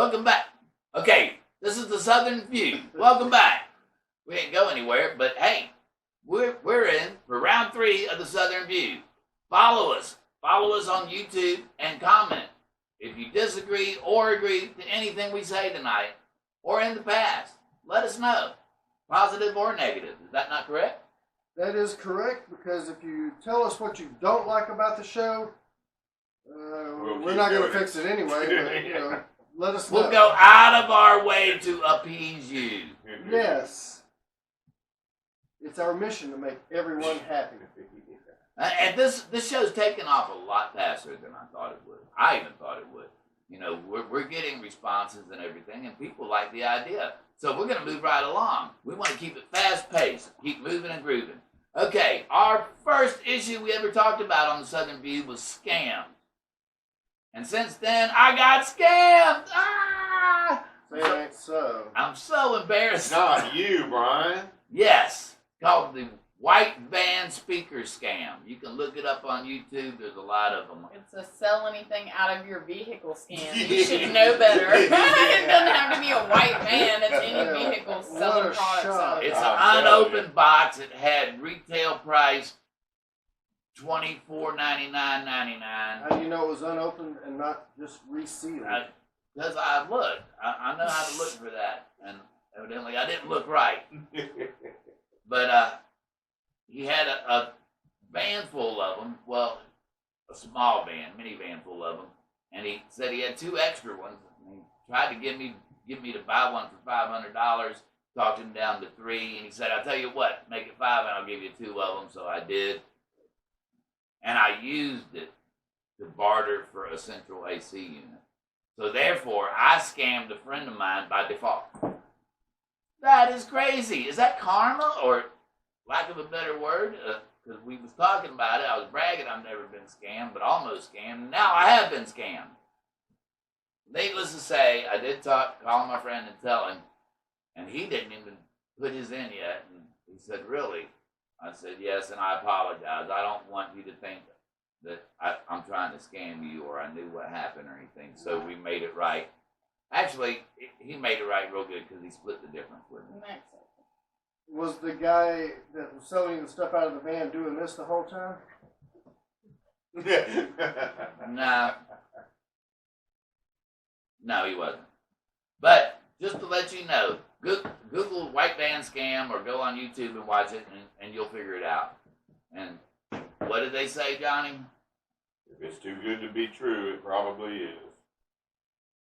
Welcome back. Okay, this is the Southern View. Welcome back. We didn't go anywhere, but hey, we're in for round 3 of the Southern View. Follow us. Follow us on YouTube and comment. If you disagree or agree to anything we say tonight or in the past, let us know. Positive or negative. Is that not correct? That is correct, because if you tell us what you don't like about the show, we're not going to fix it anyway, but, let us know. We'll go out of our way to appease you. Yes. It's our mission to make everyone happy. And this show's taken off a lot faster than I thought it would. I even thought it would. You know, we're getting responses and everything, and people like the idea. So we're going to move right along. We want to keep it fast-paced, keep moving and grooving. Okay, our first issue we ever talked about on the Southern View was scams. And since then, I got scammed. Ah! Say ain't so. I'm so embarrassed. Not you, Brian. Yes, called the white van speaker scam. You can look it up on YouTube. There's a lot of them. It's a sell anything out of your vehicle scam. You should know better. It doesn't have to be a white van. It's any vehicle selling products out of it. It's an unopened box. It had retail price $24.99.99. How do you know it was unopened and not just resealed? Because I looked. I know how to look for that. And evidently I didn't look right. But he had a van full of them. Well, a small van, minivan full of them. And he said he had 2 extra ones. And he tried to get me to buy one for $500. Talked him down to 3. And he said, I'll tell you what, make it 5 and I'll give you 2 of them. So I did. And I used it to barter for a central AC unit. So therefore, I scammed a friend of mine by default. That is crazy. Is that karma, or lack of a better word? Because we was talking about it. I was bragging I've never been scammed, but almost scammed. Now I have been scammed. Needless to say, I did call my friend and tell him, and he didn't even put his in yet. And he said, really? I said, yes, and I apologize. I don't want you to think that I'm trying to scam you or I knew what happened or anything. So we made it right. Actually, he made it right real good because he split the difference with me. Was the guy that was selling the stuff out of the van doing this the whole time? No, he wasn't. But just to let you know, Google white van scam or go on YouTube and watch it, and you'll figure it out. And what did they say, Johnny? If it's too good to be true, it probably is.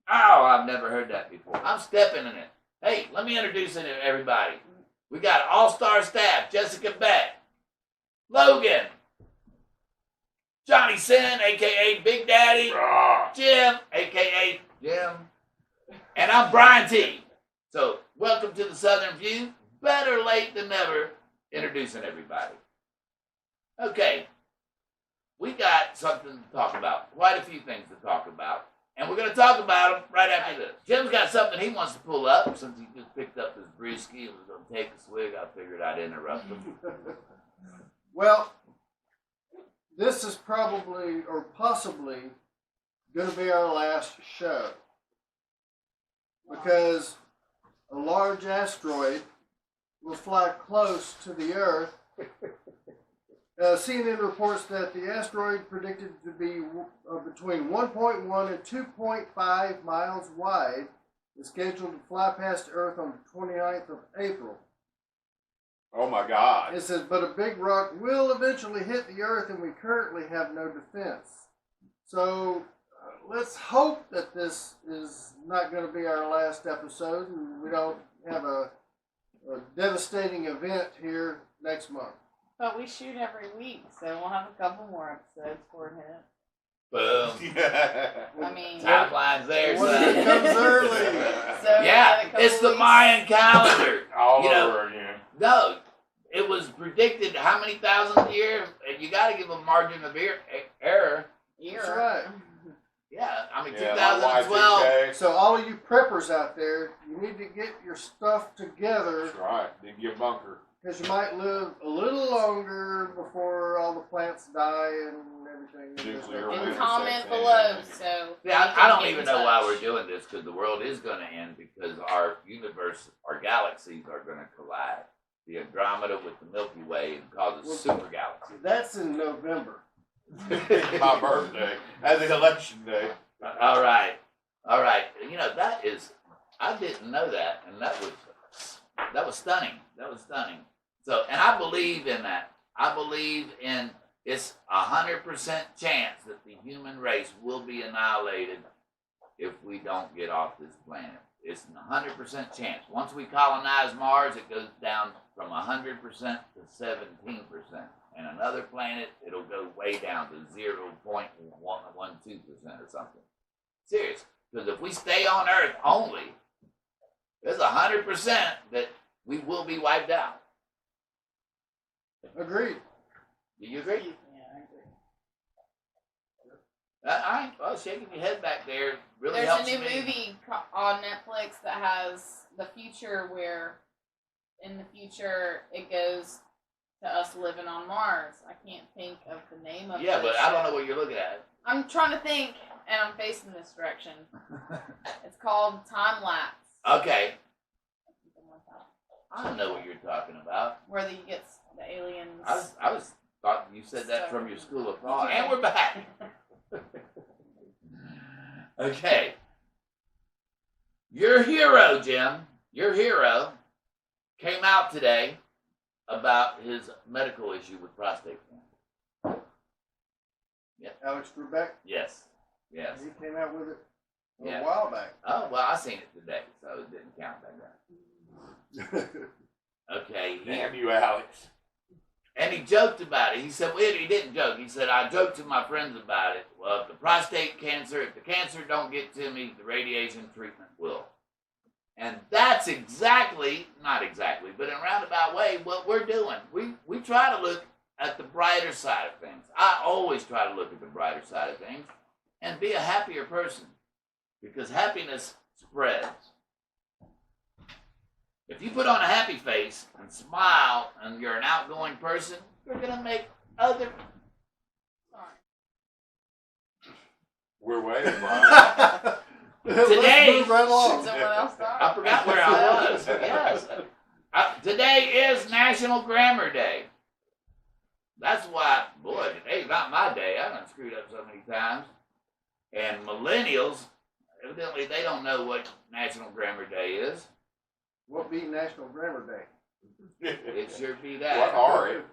Oh, I've never heard that before. I'm stepping in it. Hey, let me introduce it to everybody. We got all-star staff, Jessica Beck, Logan, Johnny Sin, a.k.a. Big Daddy, Jim, a.k.a. Jim, and I'm Bryan T. So, welcome to the Southern View. Better late than never, introducing everybody. Okay, we got something to talk about. Quite a few things to talk about. And we're going to talk about them right after this. Jim's got something he wants to pull up since he just picked up his brewski and was going to take a swig. I figured I'd interrupt him. Well, this is probably or possibly going to be our last show, because a large asteroid will fly close to the Earth. CNN reports that the asteroid predicted to be between 1.1 and 2.5 miles wide is scheduled to fly past Earth on the 29th of April. Oh my God. It says, but a big rock will eventually hit the Earth and we currently have no defense. So let's hope that this is not going to be our last episode and we don't have a devastating event here next month. But we shoot every week, so we'll have a couple more episodes for it hit. Boom. I mean, Timeline's there, When son. it comes early. So Yeah, it's the weeks. Mayan calendar. All You know, over again. No, it was predicted how many thousands a year? And you got to give a margin of error. Year. That's right. Yeah, I mean, Yeah, 2012. Y2K. So all of you preppers out there, you need to get your stuff together, That's right. Dig your bunker. because you might live a little longer before all the plants die and everything. Nuclear And winter comment sets below, in. so. Yeah, you I can don't get even in know why touch. we're doing this, because the world is going to end because our universe, our galaxies are going to collide. The Andromeda with the Milky Way and cause a super galaxy. That's in November. My birthday. That's the election day. All right. You know, that is, I didn't know that, and that was stunning. That was stunning. So, and I believe in that. I believe in it's 100% chance that the human race will be annihilated if we don't get off this planet. It's a 100% chance. Once we colonize Mars, it goes down from 100% to 17%. And another planet, it'll go way down to 0.112% or something. Serious. Because if we stay on Earth only, there's 100% that we will be wiped out. Agreed. Do you agree? Yeah, I agree. Well, shaking your head back there really There's helps a new me. movie on Netflix that has the future where, in the future, it goes to us living on Mars. I can't think of the name of it. Yeah, but I don't know what you're looking at. I'm trying to think, and I'm facing this direction. It's called Time Lapse. Okay. I don't know what you're talking about. Where he gets the aliens. I was thought you said that from your school of thought. And we're back. Okay. Your hero, Jim, your hero came out today about his medical issue with prostate cancer. Alex Trebek, Yes. Yes. he came out with it Yeah. a while back. Oh, well, I seen it today, so it didn't count back then. Okay. Damn you, Alex. And he joked about it. He said, well, he didn't joke. He said, I joked to my friends about it. Well, if the prostate cancer, if the cancer don't get to me, the radiation treatment will. And that's exactly, not exactly, but in a roundabout way, what we're doing. We try to look at the brighter side of things. I always try to look at the brighter side of things and be a happier person, because happiness spreads. If you put on a happy face and smile and you're an outgoing person, you're going to make other... Sorry. We're waiting, Brian. Today- Let's move right along. Someone else start? I forgot where I was. Yes. Today is National Grammar Day. That's why, boy, today's not my day. I done screwed up so many times. And millennials, evidently they don't know what National Grammar Day is. What be National Grammar Day? It sure be What that. are it?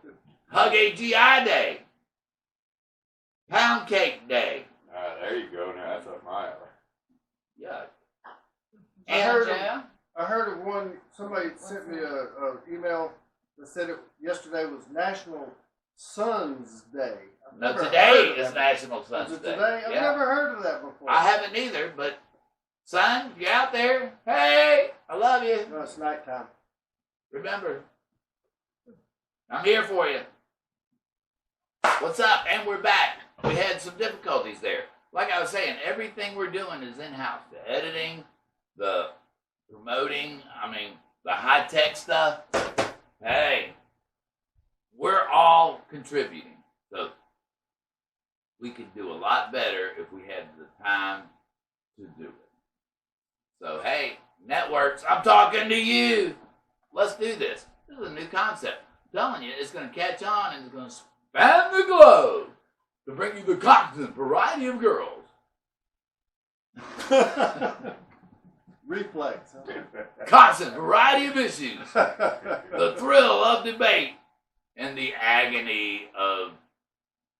Hug AGI Day. Pound Cake Day. There you go. Now that's up my alley. Yeah. I Yeah, heard Joe? I heard of one. Somebody sent me a email that said yesterday was National Sons Day. I've No, never today heard of is that. National Is Sons it Day. today? I've Yeah. never heard of that before. I haven't either, but son, if you're out there, hey, I love you. No, it's nighttime. Remember, I'm here for you. What's up? And we're back. We had some difficulties there. Like I was saying, everything we're doing is in-house. The editing, the promoting, the high-tech stuff. Hey, we're all contributing. So we could do a lot better if we had the time to do it. So, hey, networks, I'm talking to you. Let's do this. This is a new concept. I'm telling you, it's going to catch on and it's going to span the globe to bring you the constant variety of girls. Replays. Constant variety of issues. The thrill of debate and the agony of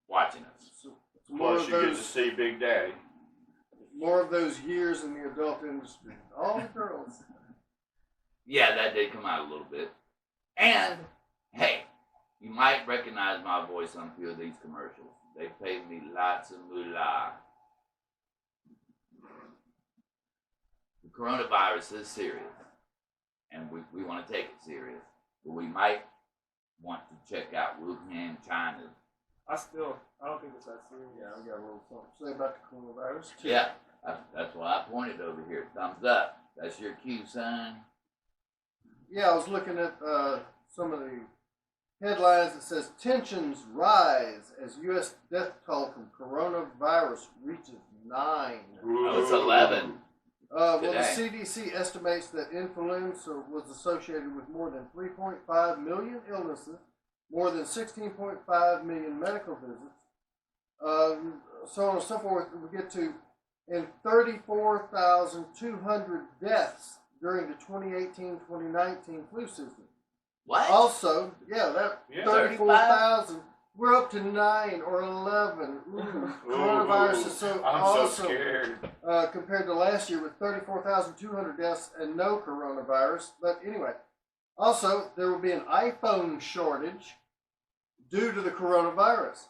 watching us. More Plus, of you get to those, see Big Daddy. more of those years in the adult industry. All the girls. Yeah, that did come out a little bit. And, hey, you might recognize my voice on a few of these commercials. They paid me lots of moolah. The coronavirus is serious, and we want to take it serious. But we might want to check out Wuhan, China. I don't think it's that serious. Yeah, I got a little something to say about the coronavirus too. Yeah, that's why I pointed over here. Thumbs up. That's your cue, son. Yeah, I was looking at some of the headlines that says tensions rise as U.S. death toll from coronavirus reaches 9. Oh, it's 11. Well, the Today. CDC estimates that influenza was associated with more than 3.5 million illnesses, more than 16.5 million medical visits, so on and so forth. We get to and 34,200 deaths during the 2018-2019 flu season. What? Also, that Yeah. 34,000. We're up to 9 or 11. Ooh, coronavirus is so I'm awesome. so scared. Compared to last year with 34,200 deaths and no coronavirus. But anyway, also, there will be an iPhone shortage due to the coronavirus.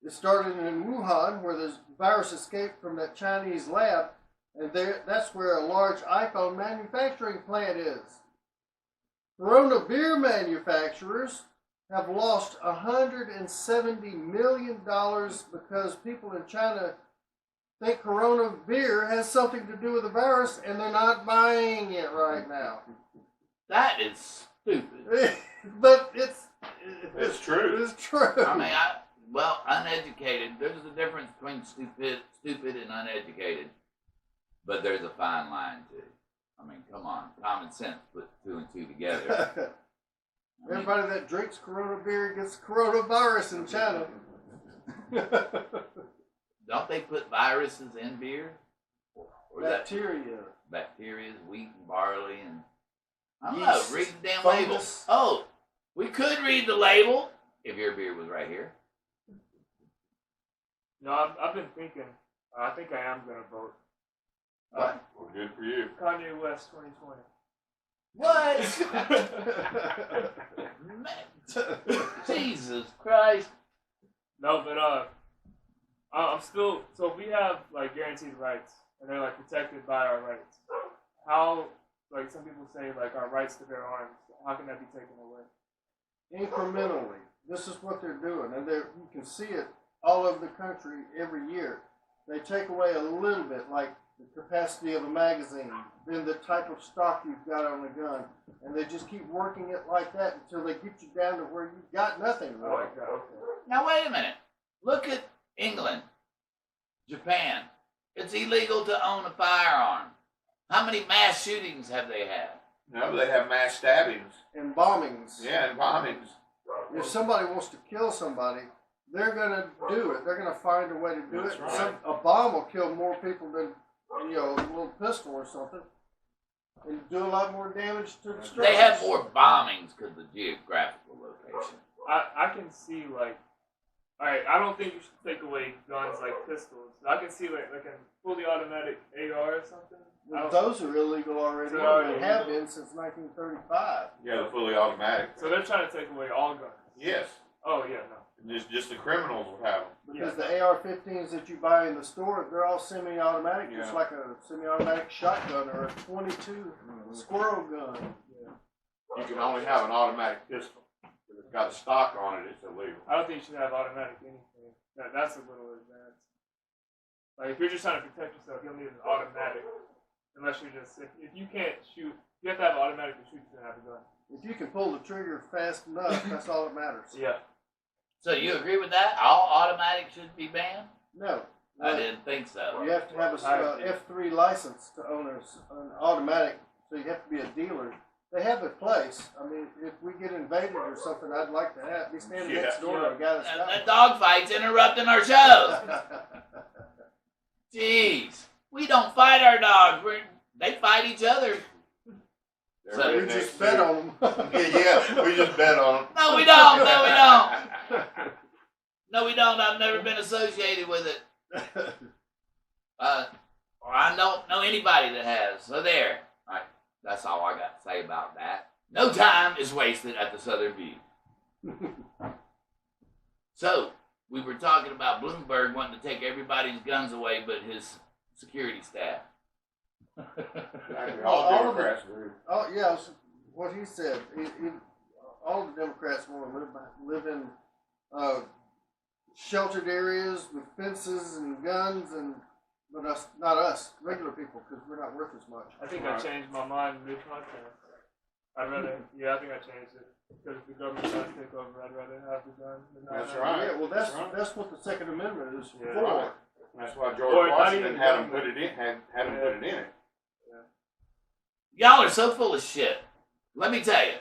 It started in Wuhan, where the virus escaped from that Chinese lab, and that's where a large iPhone manufacturing plant is. Corona beer manufacturers have lost $170 million because people in China think Corona beer has something to do with the virus, and they're not buying it right now. That is stupid. But It's true. It's true. I mean, uneducated. There's a difference between stupid and uneducated, but there's a fine line too. I mean, come on, common sense puts 2 and 2 together. I mean, Everybody that drinks Corona beer gets coronavirus in China. don't they put viruses in beer? Or Bacteria. Bacteria, wheat and barley, and I don't know. Yeast, Read the damn label. fungus. Oh, we could read the label if your beer was right here. No, I've been thinking. I think I am gonna vote. Well, good for you. Kanye West 2020. What? Man, Jesus Christ. No, but I'm still. So we have like guaranteed rights, and they're like protected by our rights. How, like some people say, like our rights to bear arms. How can that be taken away? Incrementally. This is what they're doing, and you can see it all over the country every year. They take away a little bit, like the capacity of a magazine, then the type of stock you've got on a gun, and they just keep working it like that until they get you down to where you've got nothing. I like that. Okay. Now wait a minute. Look at England, Japan. It's illegal to own a firearm. How many mass shootings have they had? No, they have mass stabbings. And bombings. Yeah, and bombings. If somebody wants to kill somebody, they're going to do it. They're going to find a way to do That's it. right. A bomb will kill more people than a little pistol or something, and do a lot more damage to the structures. They have more bombings because of the geographical location. I can see like. All right, I don't think you should take away guns like pistols. I can see like a fully automatic AR or something. Those are illegal already. They're already They have illegal. been since 1935. Yeah, the fully automatic. So they're trying to take away all guns. Yes. Oh yeah, no. Just the criminals will have them. Because the AR-15s that you buy in the store, they're all semi-automatic, just Yeah. like a semi-automatic shotgun or a .22 squirrel gun. You can only have an automatic pistol. If it's got a stock on it, it's illegal. I don't think you should have automatic anything. That's a little advanced. Like if you're just trying to protect yourself, you'll need an automatic. Unless you're just if you can't shoot, you have to have an automatic to shoot to have a gun. If you can pull the trigger fast enough, that's all that matters. Yeah. So you agree with that? All automatic should be banned? No. I didn't think so. You have to have a F3 license to own an automatic, so you have to be a dealer. They have a place. I mean, if we get invaded or something, I'd like to be standing next door to a guy that's That got dog fight's interrupting our show. Jeez. We don't fight our dogs. They fight each other. So we just bet on them. Yeah, we just bet on them. No, we don't. No, we don't. No, we don't. I've never been associated with it. Or I don't know anybody that has. So there. All right. That's all I got to say about that. No time is wasted at the Southern View. So, we were talking about Bloomberg wanting to take everybody's guns away but his security staff. Exactly. All All of Democrats agree. Oh yeah, what he said. All the Democrats want to live in sheltered areas with fences and guns, but not us, regular people, because we're not worth as much. I think I changed my mind mid-podcast. I'd rather, yeah, I think I changed it. Because if the government tries to take over, I'd rather have the gun than not That's have right. Yeah, well, that's right. that's what the Second Amendment is Yeah. for. Right. That's why George Or not Washington even had them government. put it in. Had them put it in it. Y'all are so full of shit. Let me tell you,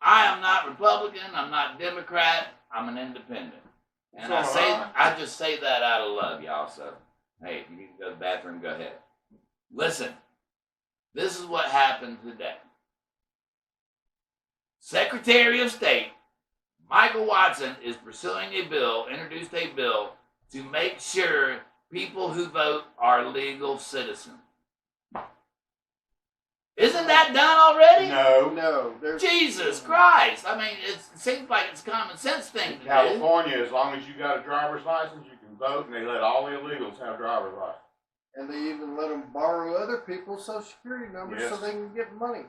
I am not Republican. I'm not Democrat. I'm an independent. And I just say that out of love, y'all. So, hey, if you need to go to the bathroom, go ahead. Listen, this is what happened today. Secretary of State Michael Watson is pursuing a bill, introduced a bill, to make sure people who vote are legal citizens. Isn't that done already? No. There's Jesus Christ. I mean, it seems like it's a common sense thing In to California, as long as you got a driver's license, you can vote, and they let all the illegals have driver's license. And they even let them borrow other people's Social Security numbers so Yes. they can get money. do.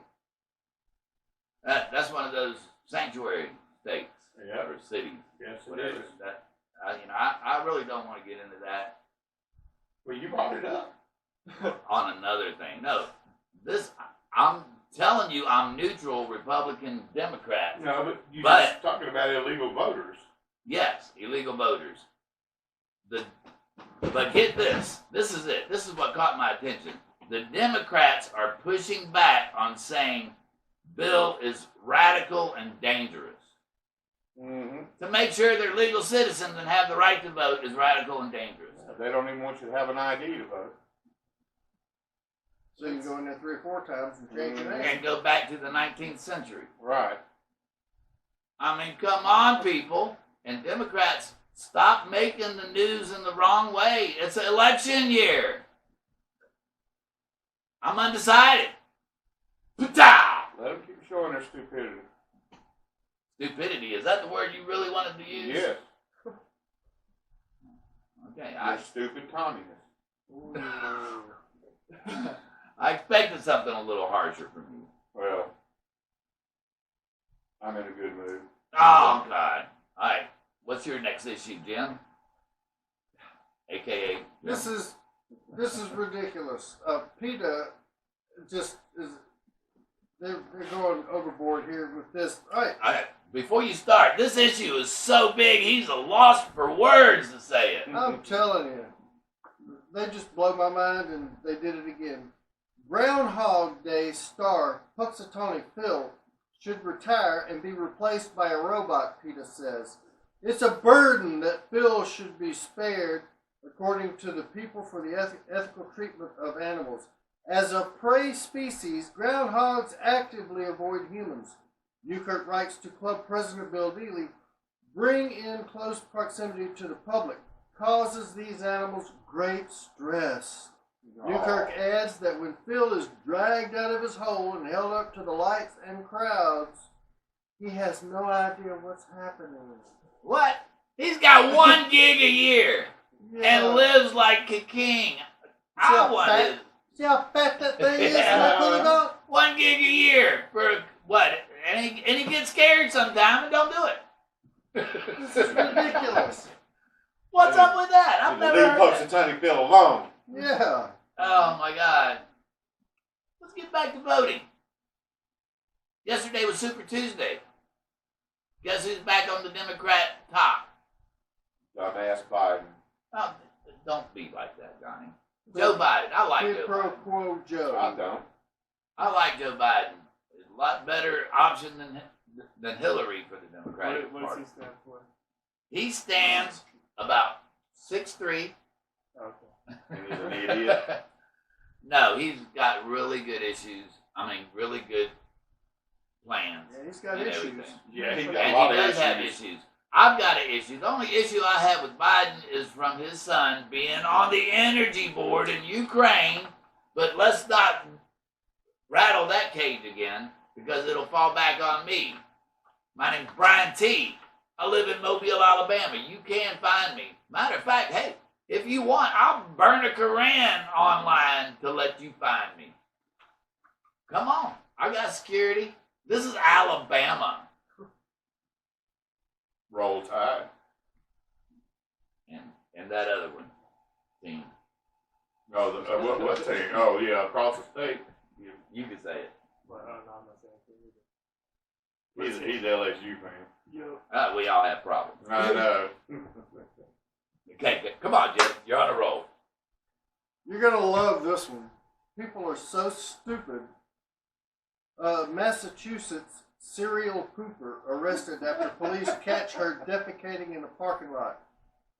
That's one of those sanctuary states Yeah. or cities. Yes, it Whatever. is. I really don't want to get into that Well, you brought it up. on another thing. No, I'm telling you, I'm neutral, Republican, Democrat. No, but you're But- just talking about illegal voters. Yes, illegal voters. But get this. This is it. This is what caught my attention. The Democrats are pushing back on saying bill is radical and dangerous. Mm-hmm. To make sure they're legal citizens and have the right to vote is radical and dangerous. They don't even want you to have an ID to vote. So you can go in there 3 or 4 times and change your name. And go back to the 19th century. Right. I mean, come on, people. And Democrats, stop making the news in the wrong way. It's an election year. I'm undecided. Pata! Let them keep showing their stupidity. Stupidity. Is that the word you really wanted to use? Yes. Okay. Your stupid communists. I expected something a little harsher from you. Well, I'm in a good mood. Oh, God. All right. What's your next issue, Jim? AKA Jim. This is ridiculous. PETA just is. They're going overboard here with this. All right. All right. Before you start, this issue is so big, he's a loss for words to say it. I'm telling you, they just blow my mind, and they did it again. Groundhog Day star Puxatawny Phil should retire and be replaced by a robot, PETA says. It's a burden that Phil should be spared, according to the People for the Ethical Treatment of Animals. As a prey species, groundhogs actively avoid humans. Newkirk writes to Club President Bill Dealey, bring in close proximity to the public causes these animals great stress. Newkirk adds that when Phil is dragged out of his hole and held up to the lights and crowds, he has no idea what's happening. What? He's got 1 gig a year Yeah. and lives like a king. I wanted See how fat that thing is? Can I pull it up? 1 gig a year for what? And he gets scared sometime and don't do it. This is ridiculous. What's up with that? I've never Leave heard that. Puxatawny Phil alone. Yeah. Oh my God. Let's get back to voting. Yesterday was Super Tuesday. Guess who's back on the Democrat top? Dumbass Biden. Oh, don't be like that, Johnny. Joe Biden. I like Quid Joe pro Biden. quo I Joe. don't. I like Joe Biden. He's a lot better option than Hillary for the Democratic What does Party. he stand for? He stands about 6'3". Okay. And he's an idiot. No, he's got really good issues. I mean, really good plans. Yeah, he's got and issues. everything. Yeah, he got And a lot he of does have issues. issues. I've got an issue. The only issue I have with Biden is from his son being on the energy board in Ukraine. But let's not rattle that cage again because it'll fall back on me. My name's Bryan T. I live in Mobile, Alabama. You can find me. Matter of fact, hey, if you want, I'll burn a Koran online to let you find me. Come on. I got security. This is Alabama. Roll Tide. And that other one. Team. Oh, what team? Oh, yeah, across the state. You can say it. Well, no, I'm not saying anything He's LSU fan. Yo. We all have problems. I know. Okay, come on, Jim. You're on a roll. You're gonna love this one. People are so stupid. Massachusetts serial pooper arrested after police catch her defecating in a parking lot.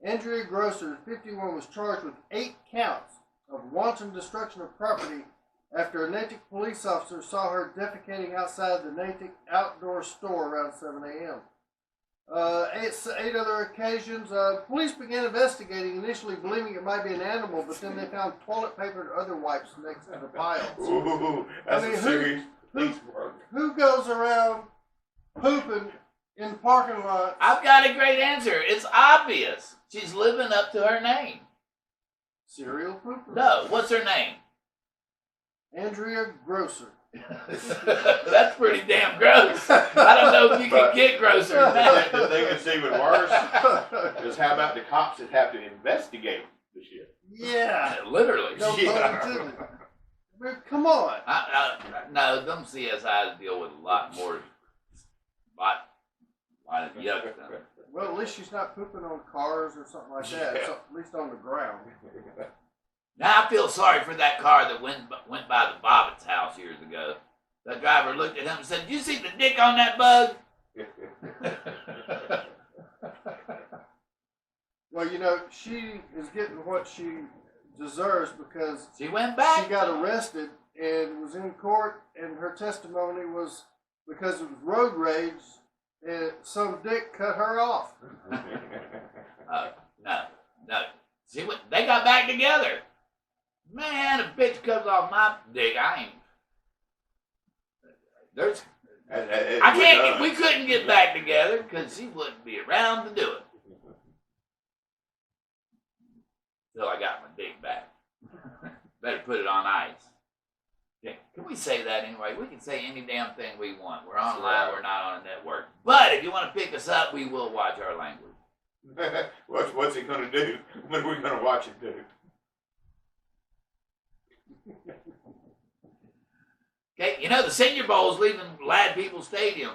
Andrea Grosser, 51, was charged with 8 counts of wanton destruction of property after a Natick police officer saw her defecating outside the Natick outdoor store around 7 a.m. 8 other occasions, police began investigating, initially believing it might be an animal, but then they found toilet paper and other wipes next to the piles. Ooh, that's a serious police work. Who goes around pooping in parking lots? I've got a great answer. It's obvious. She's living up to her name. Serial pooper. No, what's her name? Andrea Grosser. That's pretty damn gross. I don't know if you can get grosser than that. The thing that's even worse is how about the cops that have to investigate the shit? Yeah. Literally. No pun Yeah. intended. I mean, come on. No, them CSIs deal with a lot of yuck stuff. Well, at least she's not pooping on cars or something like that. Yeah. So, at least on the ground. Now I feel sorry for that car that went by the Bobbitt's house years ago. The driver looked at him and said, "Did you see the dick on that bug?" Well, you know, she is getting what she deserves because She went back. she got arrested and was in court, and her testimony was because it was road rage, and some dick cut her off. No. They got back together. Man, a bitch comes off my dick. We couldn't get back together because she wouldn't be around to do it. Till I got my dick back. Better put it on ice. Okay, can we say that anyway? We can say any damn thing we want. We're online, we're not on a network. But if you want to pick us up, we will watch our language. What's it going to do? What are we going to watch it do? Okay, you know the Senior Bowl is leaving Lad People Stadium.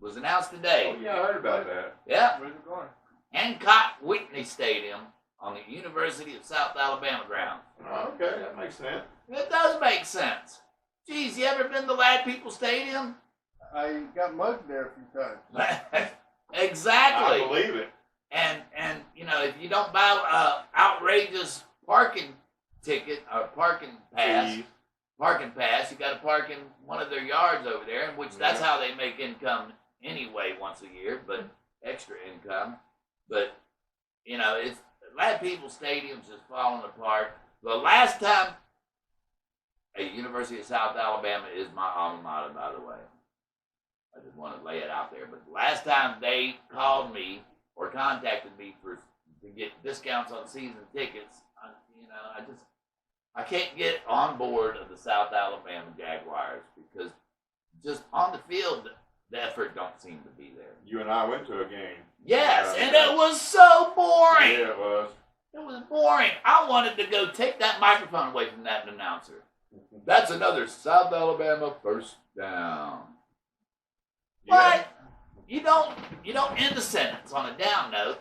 Was announced today. Oh, yeah, I heard about that. Yeah, Where's it going? Hancock Whitney Stadium on the University of South Alabama grounds. Oh, okay, that makes sense. It does make sense. Geez, you ever been to Lad People Stadium? I got mugged there a few times. Exactly. I believe it. And you know, if you don't buy outrageous parking ticket or parking pass, Please. you got to park in one of their yards over there, in which that's how they make income anyway once a year, but extra income. But you know, it's Lad People Stadium's just falling apart. The last time, University of South Alabama is my alma mater, by the way. I just want to lay it out there. But the last time they called me or contacted me to get discounts on season tickets, I can't get on board of the South Alabama Jaguars because just on the field, the effort don't seem to be there. You and I went to a game. Yes, and it was so boring. Yeah, it was. It was boring. I wanted to go take that microphone away from that announcer. That's another South Alabama first down. Yeah. But you don't end the sentence on a down note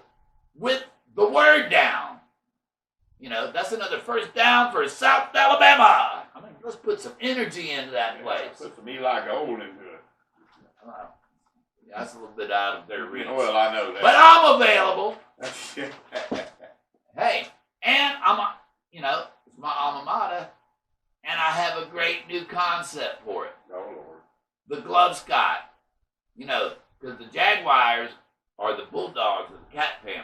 with the word down. You know, that's another first down for South Alabama. I mean, let's put some energy into that place. Put some Eli Gold into it. Wow. Yeah, that's a little bit out of their reach. Well, I know that. But I'm available. Hey, and it's my alma mater, and I have a great new concept for it. Oh, Lord. The Glove Scott. You know, because the Jaguars are the bulldogs of the cat family.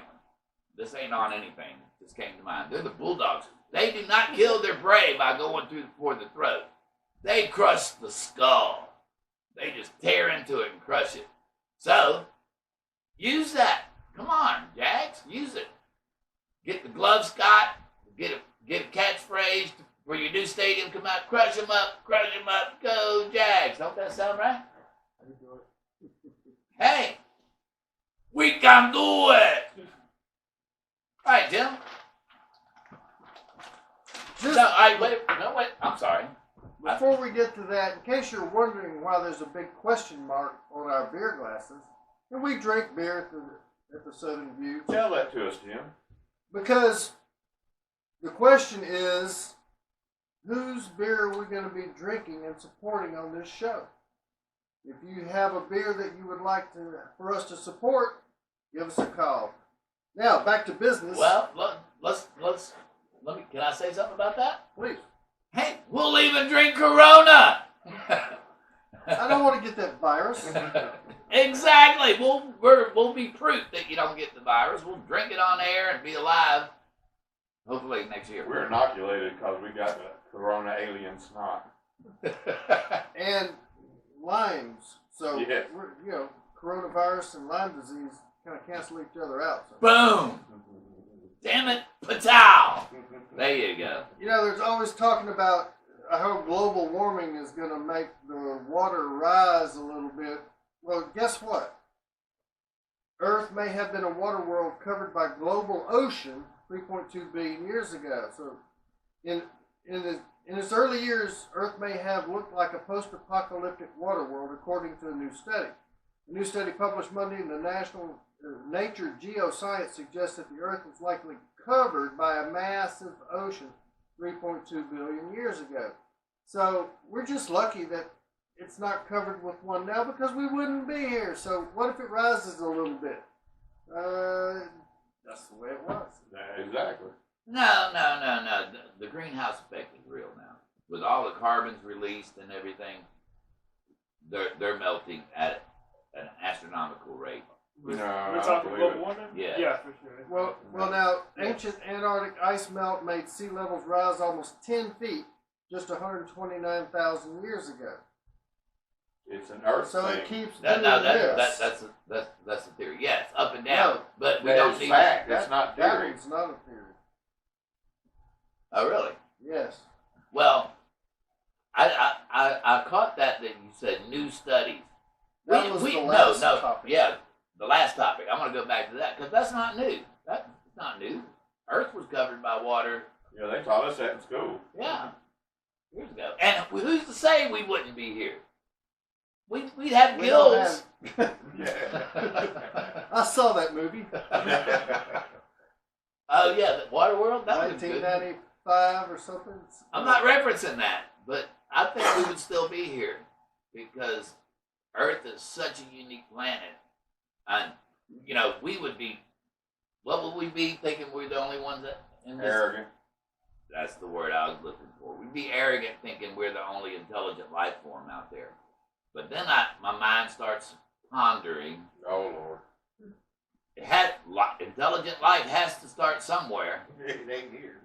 This ain't on anything. This came to mind. They're the bulldogs. They do not kill their prey by going for the throat. They crush the skull. They just tear into it and crush it. So, use that. Come on, Jags, use it. Get the Glove Scott. Get a catchphrase for your new stadium. Come out, crush them up, go Jags. Don't that sound right? I can do it. Hey, we can do it. All right, Jim. Just No, wait. I'm sorry. before we get to that, in case you're wondering why there's a big question mark on our beer glasses, and we drink beer at the Southern View. Tell that to us, Jim. Because the question is, whose beer are we going to be drinking and supporting on this show? If you have a beer that you would like for us to support, give us a call. Now, back to business. Well, let me. Can I say something about that? Please. Hey, we'll even drink Corona. I don't want to get that virus. Exactly. We'll be proof that you don't get the virus. We'll drink it on air and be alive. Hopefully next year. We're inoculated because we got the Corona alien snot. And limes. So, Yes. coronavirus and Lyme disease kind of cancel each other out. So. Boom. Damn it. Patow. There you go. There's always talking about how global warming is going to make the water rise a little bit. Well, guess what? Earth may have been a water world covered by global ocean 3.2 billion years ago. So in its early years, Earth may have looked like a post-apocalyptic water world, according to a new study. A new study published Monday in the National Nature Geoscience suggests that the Earth was likely covered by a massive ocean 3.2 billion years ago. So we're just lucky that it's not covered with one now, because we wouldn't be here. So what if it rises a little bit? That's the way it was. Exactly. No. The greenhouse effect is real now. With all the carbons released and everything, they're melting at an astronomical rate. We're No, talking I believe global it. warming? Yeah. Yeah, for sure. Well, now, ancient Antarctic ice melt made sea levels rise almost 10 feet just 129,000 years ago. It's an Earth So thing. it keeps No, doing that's this. the theory. Yes, up and down, No, but we That don't is need. fact. It's not That theory. one's not a theory. Oh, really? Yes. Well, I caught that you said new studies. That was the last no, topic. yeah, the last topic. I'm going to go back to that because that's not new. That's not new. Earth was covered by water. Yeah, they taught us that in school. Yeah, years ago. And who's to say we wouldn't be here? We'd have We don't gills. Yeah. I saw that movie. Oh yeah, the Water World. That was good. 1995 or something. I'm not referencing that, but I think we would still be here because Earth is such a unique planet, and we would be. What would we be thinking we're the only ones that in this? Arrogant. That's the word I was looking for. We'd be arrogant thinking we're the only intelligent life form out there. But then my mind starts pondering. Oh, Lord. Intelligent life has to start somewhere. It ain't here.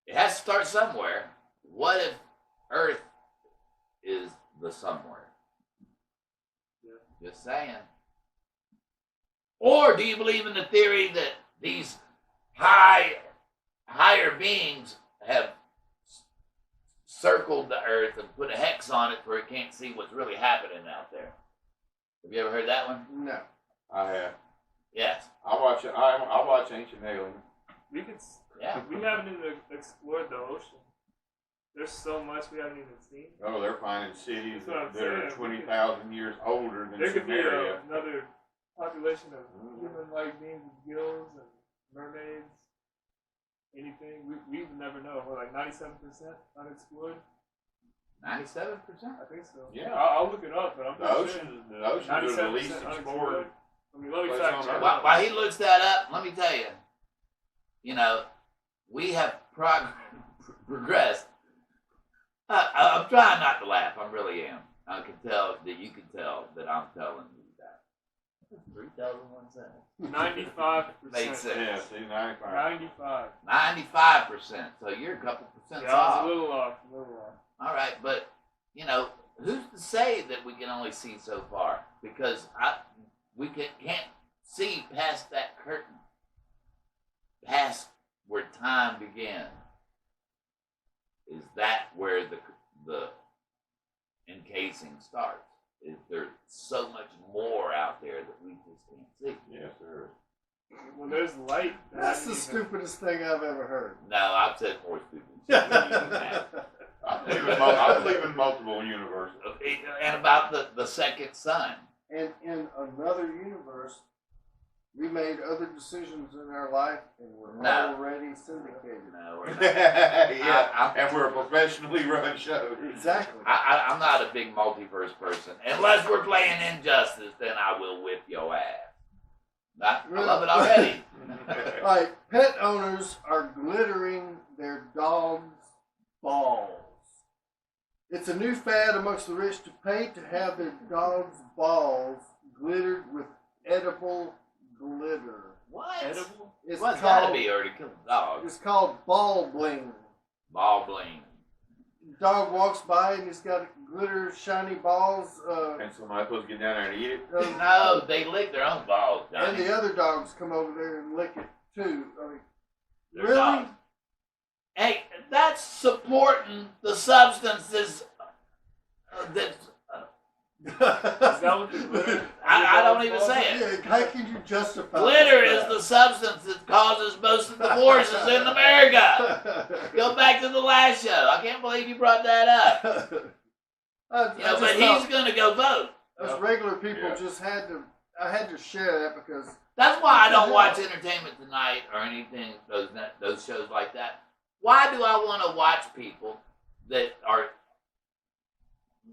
It has to start somewhere. What if Earth is the somewhere? Just saying. Or do you believe in the theory that these higher beings have circled the Earth and put a hex on it where it can't see what's really happening out there? Have you ever heard that one? No. I have. Yes. I watch Ancient Alien. We could. Yeah. We haven't even explored the ocean. There's so much we haven't even seen. Oh, they're finding cities That's what I'm that are saying. 20,000 years older than There could be Samaria. another population of human-like beings with gills and mermaids. Anything. We would never know. We're like 97% unexplored. 97%? I think so. Yeah. I'll look it up, but I'm The pretty ocean is the 97% least explored. unexplored. I mean, let me place fact on check. Earth. While he looks that up, let me tell you, we have progressed. I'm trying not to laugh. I really am. I can tell that you can tell that I'm telling you that. 3,001 cents. 95%. Makes sense. Yeah, see, 95. 95. 95%. So you're a couple percent Yeah, I off. was a little off. All right, but who's to say that we can only see so far? Because we can't see past that curtain, past where time began. Is that where the encasing starts? Is there so much more out there that we just can't see? Yes, there is. Well, there's light. That's the stupidest thing I've ever heard. No, I've said more stupid shit than that. believe in multiple universes. And about the second son. And in another universe, we made other decisions in our life, and we're No. already syndicated. No, we're not. Yeah, and we're a professionally run show. Exactly. I'm not a big multiverse person. Unless we're playing Injustice, then I will whip your ass. I love it already. All right, pet owners are glittering their dogs' balls. It's a new fad amongst the rich to pay to have their dogs' balls glittered with edible glitter. What? Edible? It's Well, it's gotta called, be already killed dogs. it's called ball bling. Ball bling. Dog walks by and he's got glitter, shiny balls. And somebody's supposed to get down there and eat it. No, they lick their own balls, And Johnny. the other dogs come over there and lick it too. I mean, They're really? dogs. Hey, that's supporting the substances that Is that what the glitter? I don't even say it. Yeah, how can you justify Glitter is that? the substance that causes most of the divorces in America. Go back to the last show. I can't believe you brought that up. But he's going to go vote. Us regular people Yeah. just had to. I had to share that because That's why I don't watch Entertainment Tonight or anything, those shows like that. Why do I want to watch people that are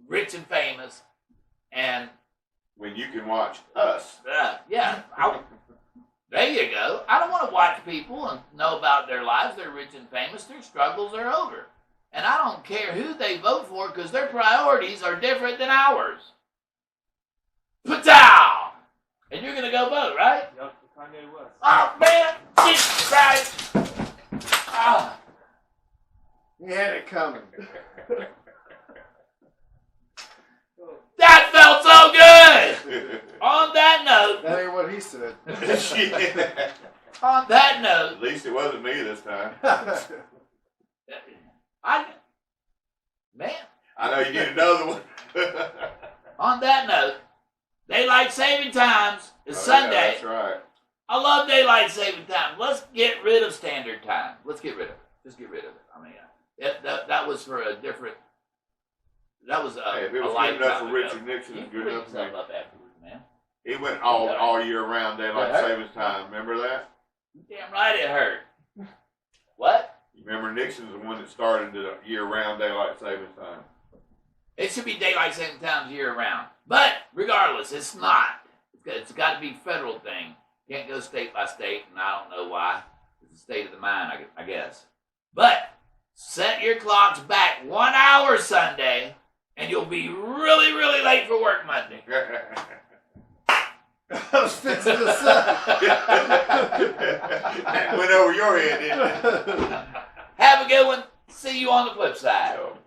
rich and famous and When you can watch us. there you go. I don't want to watch people and know about their lives. They're rich and famous. Their struggles are over. And I don't care who they vote for because their priorities are different than ours. Patow! And you're going to go vote, right? Yep, Kanye West. Oh, man! Jesus Christ! Ah. he had it coming. That felt so good! On that note, That ain't what he said. Shit. on that note, At least it wasn't me this time. Man, I know you need another one. on that note, daylight saving times is Oh, Sunday. Yeah, that's right. I love daylight saving time. Let's get rid of standard time. Let's get rid of it. Just get rid of it. I mean, that was for a different. That was Hey, if it a was good lifetime enough for ago. Richard Nixon, You it's good clean enough for yourself me. up afterwards, man. He went all year round daylight Yeah. savings time. Remember that? Damn right it hurt. What? You remember Nixon's the one that started the year round daylight savings time. It should be daylight saving times year round. But regardless, it's not. It's got to be a federal thing. Can't go state by state, and I don't know why. It's the state of the mind, I guess. But set your clocks back 1 hour Sunday, and you'll be really, really late for work Monday. I was fixing to say. Went over your head, didn't it? Have a good one. See you on the flip side. Oh,